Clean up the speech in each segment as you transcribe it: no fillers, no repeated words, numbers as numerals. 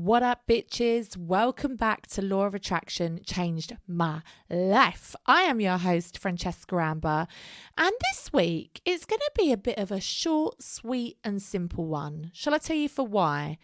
What up, bitches? Welcome back to Law of Attraction Changed My Life. I am your host, Francesca Amber, and this week it's going to be a bit of a short, sweet and simple one. Shall I tell you for why?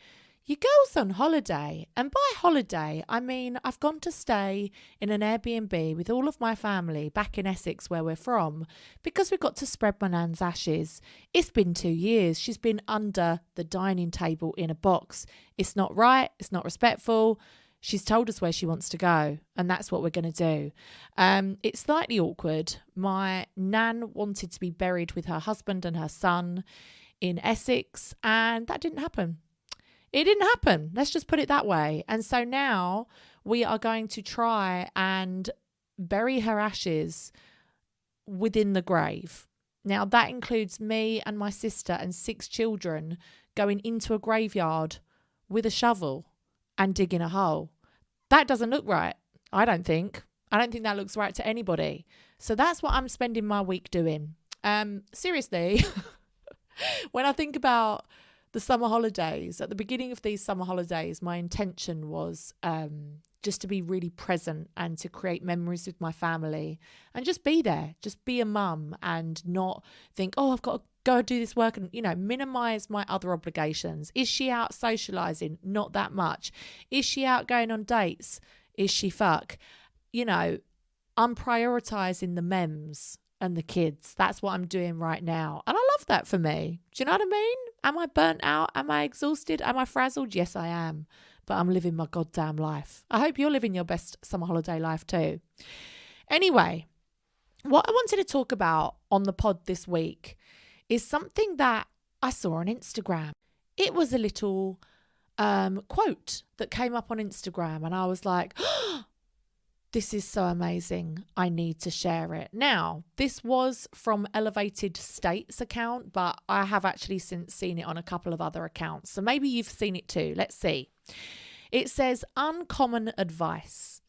Your girl's on holiday, and by holiday, I mean I've gone to stay in an Airbnb with all of my family back in Essex where we're from because we've got to spread my nan's ashes. It's been 2 years. She's been under the dining table in a box. It's not right. It's not respectful. She's told us where she wants to go, and that's what we're going to do. It's slightly awkward. My nan wanted to be buried with her husband and her son in Essex, and that didn't happen. It didn't happen. Let's just put it that way. And so now we are going to try and bury her ashes within the grave. Now that includes me and my sister and 6 children going into a graveyard with a shovel and digging a hole. That doesn't look right. I don't think that looks right to anybody. So that's what I'm spending my week doing. Seriously, when I think about the summer holidays, at the beginning of these summer holidays, my intention was just to be really present and to create memories with my family and just be there, just be a mum and not think, oh, I've got to go do this work and, minimize my other obligations. Is she out socializing? Not that much. Is she out going on dates? Is she fuck? I'm prioritizing the mems and the kids. That's what I'm doing right now. And I love that for me. Do you know what I mean? Am I burnt out? Am I exhausted? Am I frazzled? Yes, I am. But I'm living my goddamn life. I hope you're living your best summer holiday life too. Anyway, what I wanted to talk about on the pod this week is something that I saw on Instagram. It was a little quote that came up on Instagram and I was like, oh, this is so amazing. I need to share it. Now, this was from Elevated State's account, but I have actually since seen it on a couple of other accounts. So maybe you've seen it too. Let's see. It says, uncommon advice.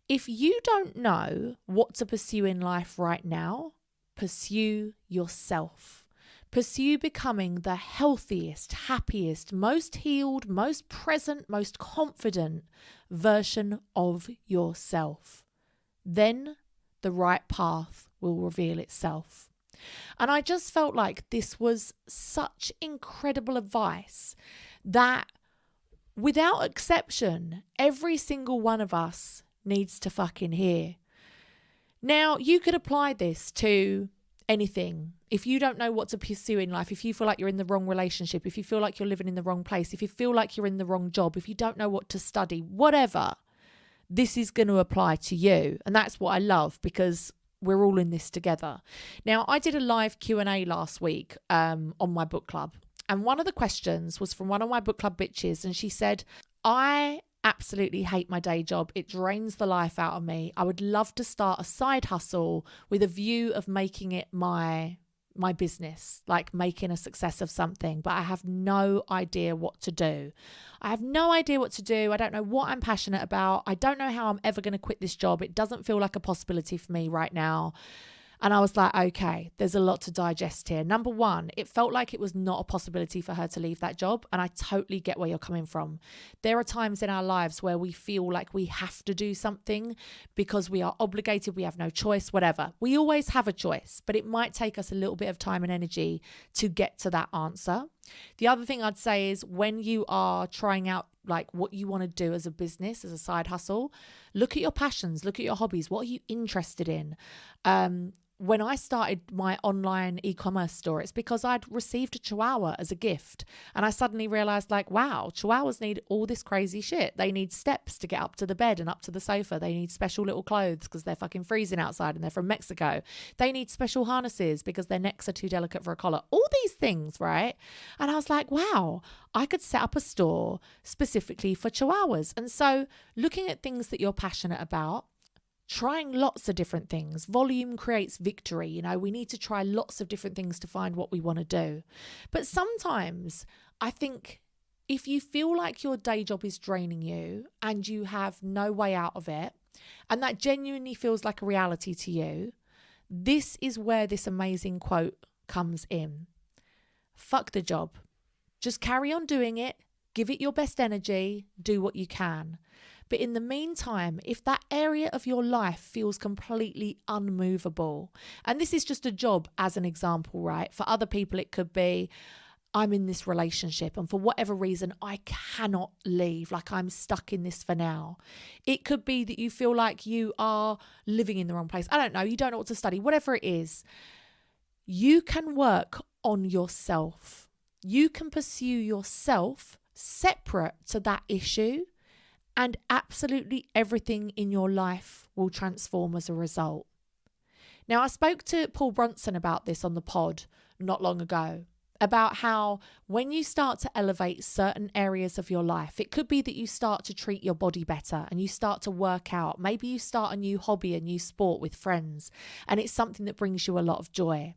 If you don't know what to pursue in life right now, pursue yourself. Pursue becoming the healthiest, happiest, most healed, most present, most confident version of yourself. Then the right path will reveal itself. And I just felt like this was such incredible advice that without exception, every single one of us needs to fucking hear. Now, you could apply this to anything. If you don't know what to pursue in life, if you feel like you're in the wrong relationship, if you feel like you're living in the wrong place, if you feel like you're in the wrong job, if you don't know what to study, whatever, this is going to apply to you. And that's what I love because we're all in this together. Now, I did a live Q&A last week on my book club. And one of the questions was from one of my book club bitches. And she said, I absolutely hate my day job. It drains the life out of me. I would love to start a side hustle with a view of making it my business, like making a success of something, but I have no idea what to do. I don't know what I'm passionate about. I don't know how I'm ever going to quit this job. It doesn't feel like a possibility for me right now. And I was like, okay, there's a lot to digest here. Number one, it felt like it was not a possibility for her to leave that job. And I totally get where you're coming from. There are times in our lives where we feel like we have to do something because we are obligated, we have no choice, whatever. We always have a choice, but it might take us a little bit of time and energy to get to that answer. The other thing I'd say is when you are trying out like what you want to do as a business, as a side hustle, look at your passions, look at your hobbies. What are you interested in? When I started my online e-commerce store, it's because I'd received a chihuahua as a gift. And I suddenly realized like, wow, chihuahuas need all this crazy shit. They need steps to get up to the bed and up to the sofa. They need special little clothes because they're fucking freezing outside and they're from Mexico. They need special harnesses because their necks are too delicate for a collar. All these things, right? And I was like, wow, I could set up a store specifically for chihuahuas. And so looking at things that you're passionate about, trying lots of different things. Volume creates victory. We need to try lots of different things to find what we want to do. But sometimes I think if you feel like your day job is draining you and you have no way out of it, and that genuinely feels like a reality to you, this is where this amazing quote comes in. Fuck the job. Just carry on doing it. Give it your best energy, do what you can. But in the meantime, if that area of your life feels completely unmovable, and this is just a job as an example, right? For other people, it could be, I'm in this relationship and for whatever reason, I cannot leave. Like I'm stuck in this for now. It could be that you feel like you are living in the wrong place. I don't know. You don't know what to study, whatever it is. You can work on yourself. You can pursue yourself separate to that issue, and absolutely everything in your life will transform as a result. Now, I spoke to Paul Brunson about this on the pod not long ago, about how when you start to elevate certain areas of your life, it could be that you start to treat your body better and you start to work out. Maybe you start a new hobby, a new sport with friends, and it's something that brings you a lot of joy.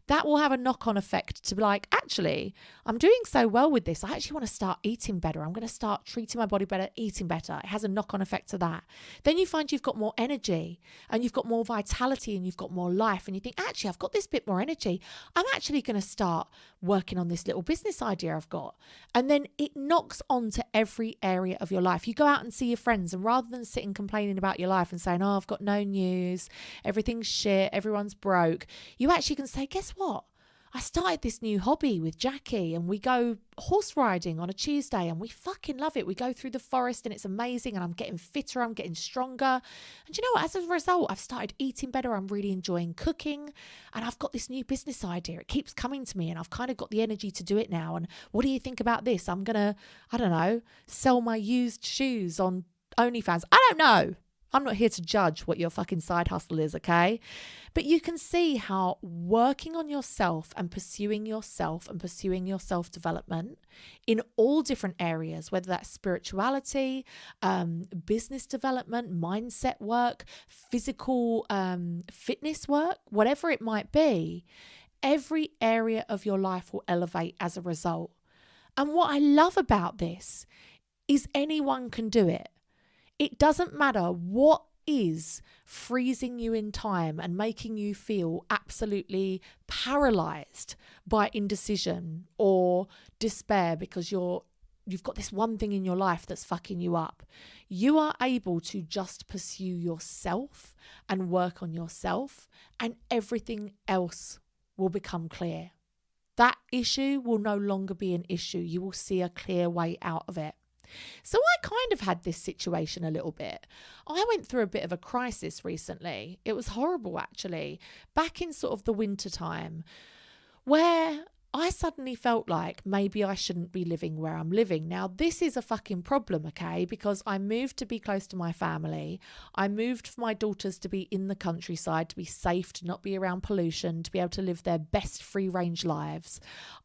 That will have a knock-on effect to be like, actually, I'm doing so well with this. I actually want to start eating better. I'm going to start treating my body better, eating better. It has a knock-on effect to that. Then you find you've got more energy and you've got more vitality and you've got more life. And you think, actually, I've got this bit more energy. I'm actually going to start working on this little business idea I've got. And then it knocks on to every area of your life. You go out and see your friends, and rather than sitting complaining about your life and saying, oh, I've got no news, everything's shit, everyone's broke, you actually can say, guess what? I started this new hobby with Jackie and we go horse riding on a Tuesday and we fucking love it. We go through the forest and it's amazing and I'm getting fitter, I'm getting stronger. And you know what? As a result, I've started eating better. I'm really enjoying cooking and I've got this new business idea. It keeps coming to me and I've kind of got the energy to do it now. And what do you think about this? I'm going to, I don't know, sell my used shoes on OnlyFans. I don't know. I'm not here to judge what your fucking side hustle is, okay? But you can see how working on yourself and pursuing your self-development in all different areas, whether that's spirituality, business development, mindset work, physical fitness work, whatever it might be, every area of your life will elevate as a result. And what I love about this is anyone can do it. It doesn't matter what is freezing you in time and making you feel absolutely paralyzed by indecision or despair because you've got this one thing in your life that's fucking you up. You are able to just pursue yourself and work on yourself, and everything else will become clear. That issue will no longer be an issue. You will see a clear way out of it. So I kind of had this situation a little bit. I went through a bit of a crisis recently. It was horrible, actually, back in sort of the winter time, where I suddenly felt like maybe I shouldn't be living where I'm living. Now, this is a fucking problem, okay? Because I moved to be close to my family. I moved for my daughters to be in the countryside, to be safe, to not be around pollution, to be able to live their best free-range lives.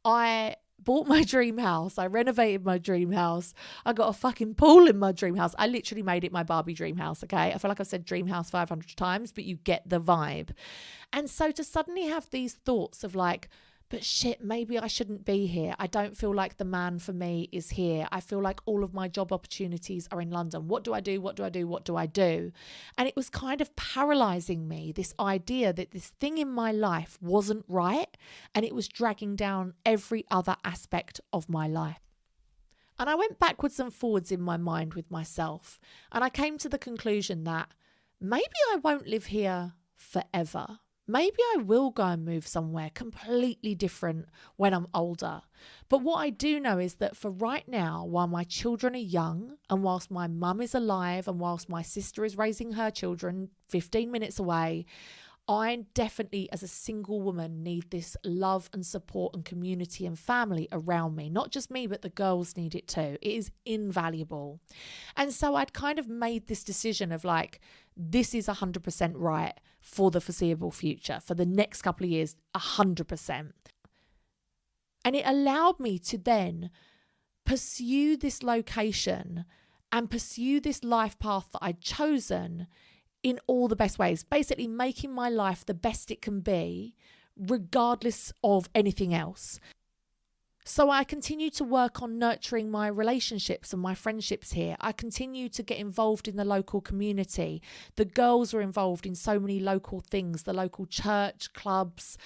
I bought my dream house. I renovated my dream house. I got a fucking pool in my dream house. I literally made it my Barbie dream house, okay? I feel like I've said dream house 500 times, but you get the vibe. And so to suddenly have these thoughts of like, but shit, maybe I shouldn't be here. I don't feel like the man for me is here. I feel like all of my job opportunities are in London. What do I do? What do I do? What do I do? And it was kind of paralyzing me, this idea that this thing in my life wasn't right, and it was dragging down every other aspect of my life. And I went backwards and forwards in my mind with myself, and I came to the conclusion that maybe I won't live here forever. Maybe I will go and move somewhere completely different when I'm older. But what I do know is that for right now, while my children are young and whilst my mum is alive and whilst my sister is raising her children 15 minutes away, I definitely, as a single woman, need this love and support and community and family around me. Not just me, but the girls need it too. It is invaluable. And so I'd kind of made this decision of like, this is 100% right for the foreseeable future, for the next couple of years, 100%. And it allowed me to then pursue this location and pursue this life path that I'd chosen in all the best ways, basically making my life the best it can be, regardless of anything else. So I continue to work on nurturing my relationships and my friendships here. I continue to get involved in the local community. The girls were involved in so many local things, the local church, clubs,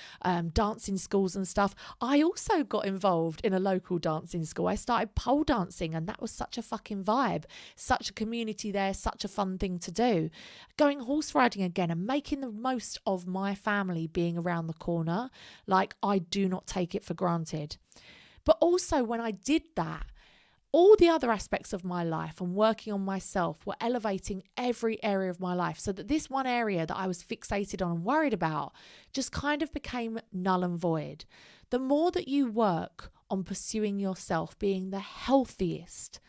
dancing schools and stuff. I also got involved in a local dancing school. I started pole dancing, and that was such a fucking vibe. Such a community there, such a fun thing to do. Going horse riding again and making the most of my family being around the corner. Like, I do not take it for granted. But also when I did that, all the other aspects of my life and working on myself were elevating every area of my life, so that this one area that I was fixated on and worried about just kind of became null and void. The more that you work on pursuing yourself, being the healthiest,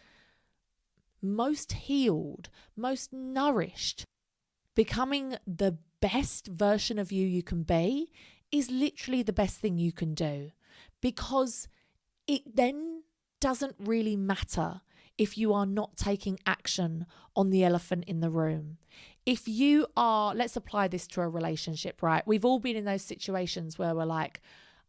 most healed, most nourished, becoming the best version of you can be, is literally the best thing you can do. Because it then doesn't really matter if you are not taking action on the elephant in the room. If you are, let's apply this to a relationship, right? We've all been in those situations where we're like,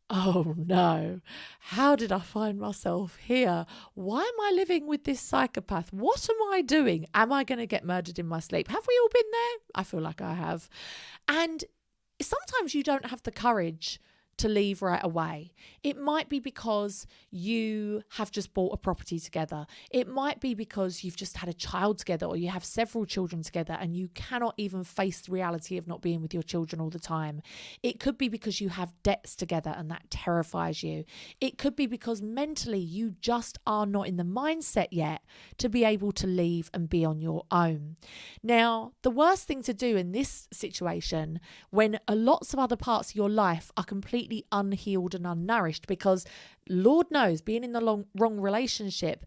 oh no, how did I find myself here? Why am I living with this psychopath? What am I doing? Am I going to get murdered in my sleep? Have we all been there? I feel like I have. And sometimes you don't have the courage to leave right away. It might be because you have just bought a property together. It might be because you've just had a child together, or you have several children together and you cannot even face the reality of not being with your children all the time. It could be because you have debts together and that terrifies you. It could be because mentally you just are not in the mindset yet to be able to leave and be on your own. Now, the worst thing to do in this situation, when lots of other parts of your life are completely unhealed and unnourished, because Lord knows being in the wrong relationship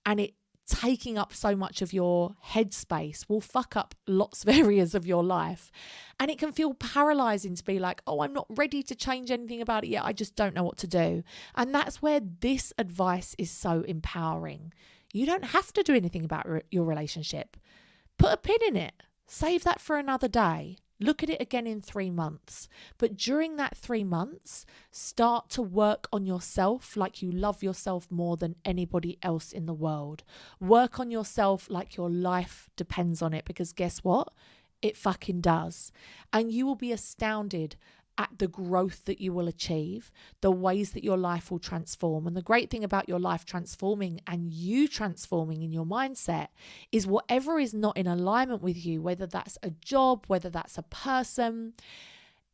and it taking up so much of your headspace will fuck up lots of areas of your life, and it can feel paralyzing to be like, oh, I'm not ready to change anything about it yet, I just don't know what to do. And that's where this advice is so empowering. You don't have to do anything about your relationship. Put a pin in it, save that for another day. Look at it again in 3 months. But during that 3 months, start to work on yourself like you love yourself more than anybody else in the world. Work on yourself like your life depends on it, because guess what? It fucking does. And you will be astounded at the growth that you will achieve, the ways that your life will transform. And the great thing about your life transforming and you transforming in your mindset is whatever is not in alignment with you, whether that's a job, whether that's a person,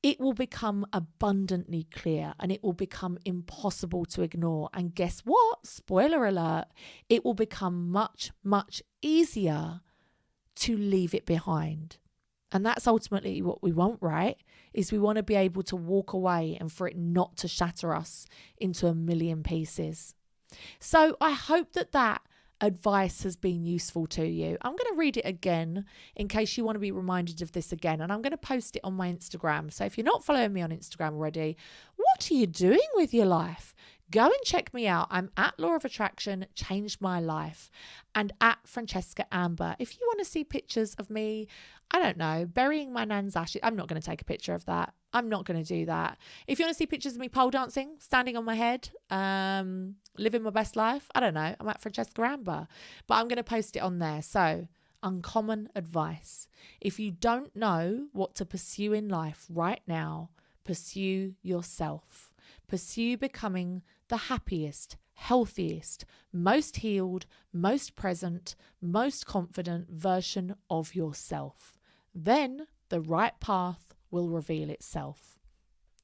it will become abundantly clear and it will become impossible to ignore. And guess what? Spoiler alert, it will become much, much easier to leave it behind. And that's ultimately what we want, right? Is we want to be able to walk away and for it not to shatter us into a million pieces. So I hope that advice has been useful to you. I'm going to read it again in case you want to be reminded of this again. And I'm going to post it on my Instagram. So if you're not following me on Instagram already, what are you doing with your life? Go and check me out. I'm at Law of Attraction, Changed My Life, and at Francesca Amber. If you want to see pictures of me, I don't know, burying my nan's ashes, I'm not going to take a picture of that. I'm not going to do that. If you want to see pictures of me pole dancing, standing on my head, living my best life, I don't know, I'm at Francesca Amber. But I'm going to post it on there. So, uncommon advice. If you don't know what to pursue in life right now, pursue yourself. Pursue becoming the happiest, healthiest, most healed, most present, most confident version of yourself. Then the right path will reveal itself.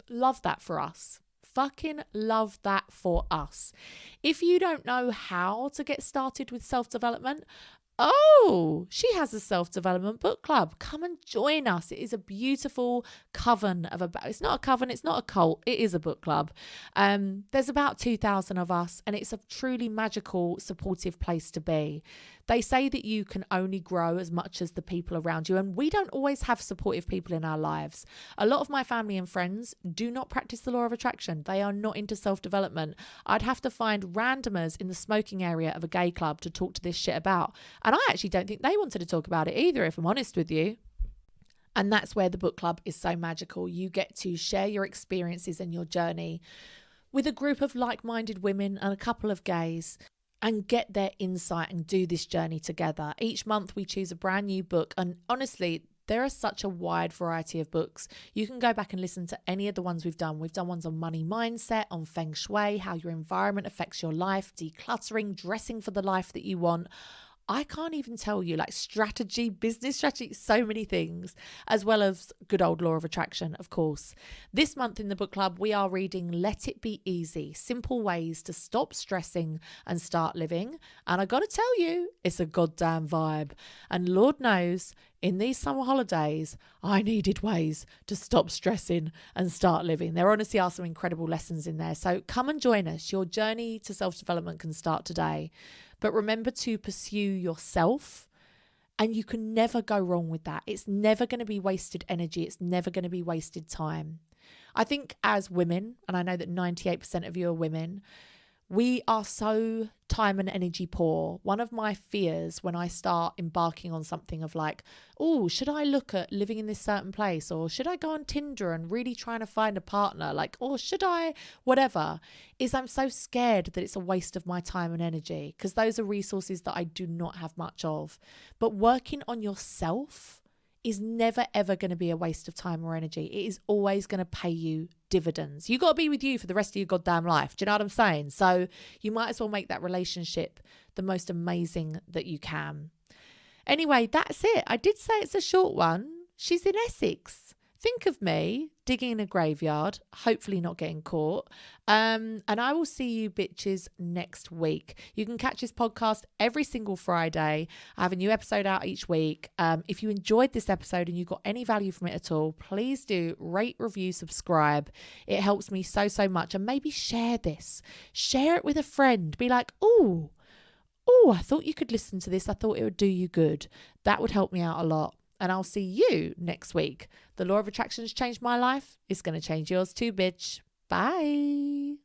Love that for us. Fucking love that for us. If you don't know how to get started with self-development, oh, she has a self-development book club. Come and join us. It is a beautiful coven of it's not a coven, it's not a cult, it is a book club. There's about 2,000 of us, and it's a truly magical, supportive place to be. They say that you can only grow as much as the people around you, and we don't always have supportive people in our lives. A lot of my family and friends do not practice the law of attraction. They are not into self-development. I'd have to find randomers in the smoking area of a gay club to talk to this shit about. And I actually don't think they wanted to talk about it either, if I'm honest with you. And that's where the book club is so magical. You get to share your experiences and your journey with a group of like-minded women and a couple of gays and get their insight and do this journey together. Each month we choose a brand new book, and honestly, there are such a wide variety of books. You can go back and listen to any of the ones we've done. We've done ones on money mindset, on feng shui, how your environment affects your life, decluttering, dressing for the life that you want. I can't even tell you, like strategy, business strategy, so many things, as well as good old law of attraction, of course. This month in the book club, we are reading Let It Be Easy, Simple Ways to Stop Stressing and Start Living. And I got to tell you, it's a goddamn vibe. And Lord knows, in these summer holidays, I needed ways to stop stressing and start living. There honestly are some incredible lessons in there. So come and join us. Your journey to self-development can start today. But remember to pursue yourself, and you can never go wrong with that. It's never going to be wasted energy. It's never going to be wasted time. I think as women, and I know that 98% of you are women, we are so time and energy poor. One of my fears when I start embarking on something of like, oh, should I look at living in this certain place? Or should I go on Tinder and really trying to find a partner? Like, or should I, whatever, is I'm so scared that it's a waste of my time and energy, because those are resources that I do not have much of. But working on yourself is never, ever going to be a waste of time or energy. It is always going to pay you dividends. You got to be with you for the rest of your goddamn life. Do you know what I'm saying? So you might as well make that relationship the most amazing that you can. Anyway, that's it. I did say it's a short one. She's in Essex. Think of me digging in a graveyard, hopefully not getting caught. And I will see you bitches next week. You can catch this podcast every single Friday. I have a new episode out each week. If you enjoyed this episode and you got any value from it at all, please do rate, review, subscribe. It helps me so, so much. And maybe share this. Share it with a friend. Be like, oh, I thought you could listen to this. I thought it would do you good. That would help me out a lot. And I'll see you next week. The law of attraction has changed my life. It's going to change yours too, bitch. Bye.